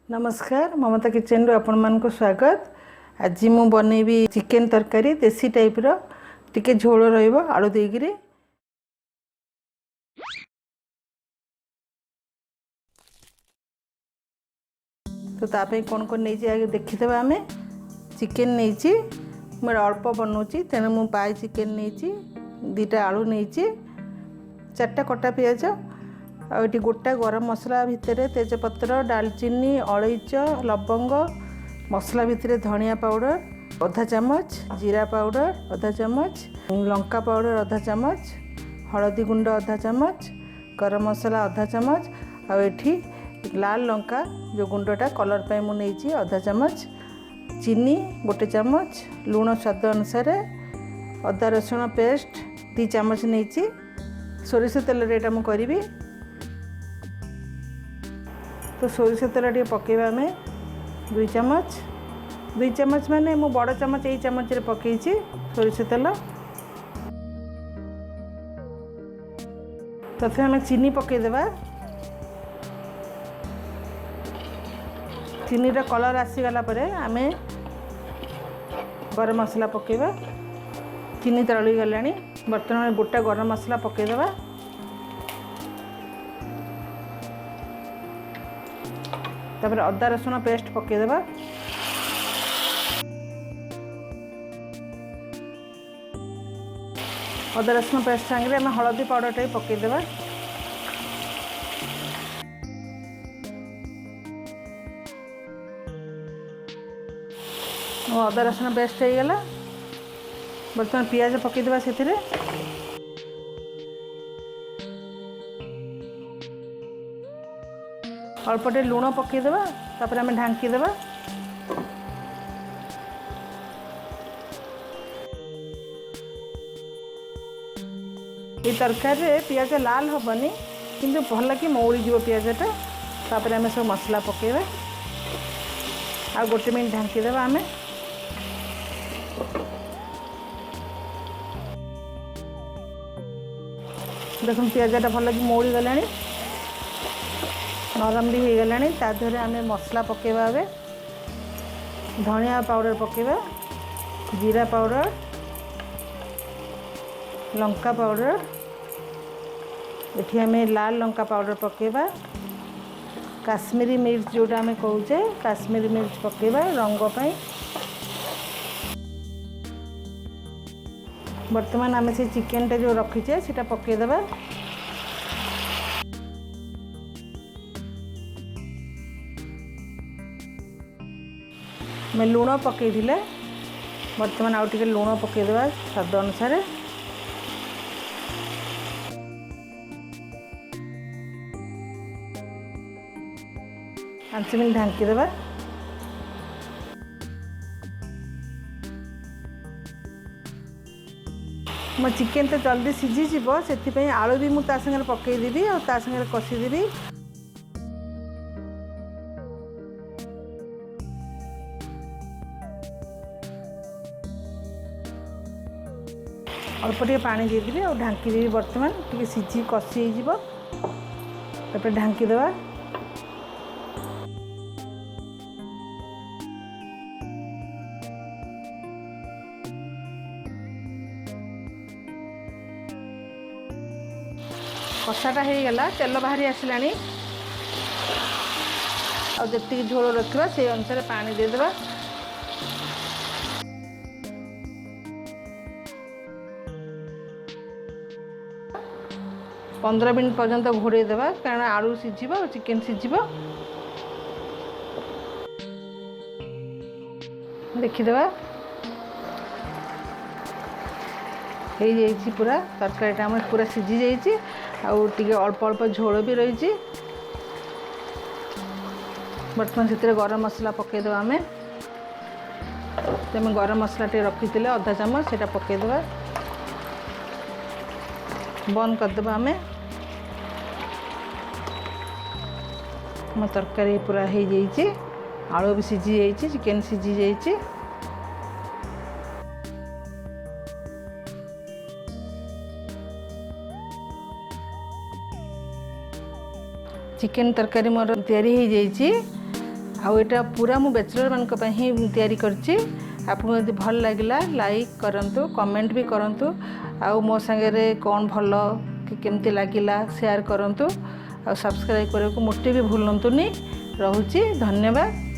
नमस्कार ममता किचन रो आपण मान को स्वागत। आज मु बनैबी चिकेन तरकारी देसी टाइप रो टिके झोल रहइबो आलू देगिरी। तो तापे कोन कोन नै आगे देखिदेबा। आमे चिकेन नैची मोर अल्प बनौची तेना मु पाई चिकेन नैची दीटा आलू नैची चारटा कटा पियाज आउटी गोटा गरम मसला भितर तेजपत्र दालचीनी अलैच लवंग मसला भितर धनिया पाउडर आधा चामच जीरा पाउडर आधा चामच लंका पाउडर आधा चामच हलदी गुंड आधा चामच गरम मसला आधा चामच आठी लाल लंका जो गुंडटा कलर पे मु नैची आधा चामच चीनी गोटे चामच लूण स्वाद अनुसार अदा रसुण पेस्ट 2 चामच नैची सोरिष तेल रेटा मु करी। तो सोरिष तेल टे पकेबा आम 2 चामच माने मु बड़ चामच यही चामच पकई सोरिष तेल। तथा आम चीनी पकईदेवा। चीनी कलर आसीगला परे आम गरम मसला पकेबा। चीनी तरली गलानी बर्तमान गोटा गरम मसला पकईदेवा। तापर अदा रसुण पेस्ट पकईदेवा। अदा रसुण पेस्ट सांगे आम हलदी पाउडर टा पकईदेवा। अदा रसुण पेस्ट हो गला। बर्तमान पियाज पकईदेवा से अल्पटे लुण पकईदेवा। तापर आम ढांकीदेवा। ये तरकारी पियाज लाल हेनी किंतु भल कि मौड़ी जीव पियाजटा। तापर आम सब मसला पकईबा आ गोटे मिनट ढांकीदेवा। आम देख पियाजटा भल कि मौड़ी गला नरम भी हो गलानी। तादेहरे आम मसला पकेबा। धनिया पाउडर पकेबा जीरा पाउडर लंका पाउडर एठी आम लाल लंका पाउडर पकेबा। काश्मीरी मिर्च जोटा आम कहूचे काश्मीरी मिर्च पकेबा रंग पाई। वर्तमान आम से चिकेन टा जो रखीचे सेटा पकेदेबा। मैं लुण पकई बर्तमान आउ टे लुण पकईदेवा स्वाद अनुसार। 5 मिनट ढांकीदेवा। मो चिकेन तो जल्दी सीझीज से आलू भी मुझे सागर पकईदेवी और सागर कषीदेवी। अल्प टे पानी देदेवी और ढांकीदेवी। बर्तमान टे सीझी कषी हो ढांकीदेवा। कषाटा हो गला तेल बाहरी आसला और जी झोल रखा से अनुसार पानी देदेवा। पंद्रह मिनट पर्यंत घोड़े देवा कारण आलू सीझिब चिकेन सीझिब। देखीदेवा हो पूरा तरकारीटा आम पूरा सीझी जाइए आउे अल्प अल्प झोल भी रही। बर्तमान से गरम मसला पकईदेवा। आम गरम मसला टे रखी आधा चामच से पकईदेवा बंद करदेवा। आम मो तरकारी पूरा हो जाइए आलू भी सीझी जाइए चिकेन सीझी जाइए। चिकेन तरकारी मोर तैयारी हो जाइए। आउ एटा पूरा मु बैचलर मानक ପାଇଁ ही तैयारी करछि। आपको यदि भल लगिला लाइक करंतु, कमेंट भी करंतु, आउ मो संगे कौन भल कि केमती लगिला शेयर करंतु, और सब्सक्राइब करने को मोटे भी भूलंतुनी। रहुछि, धन्यवाद।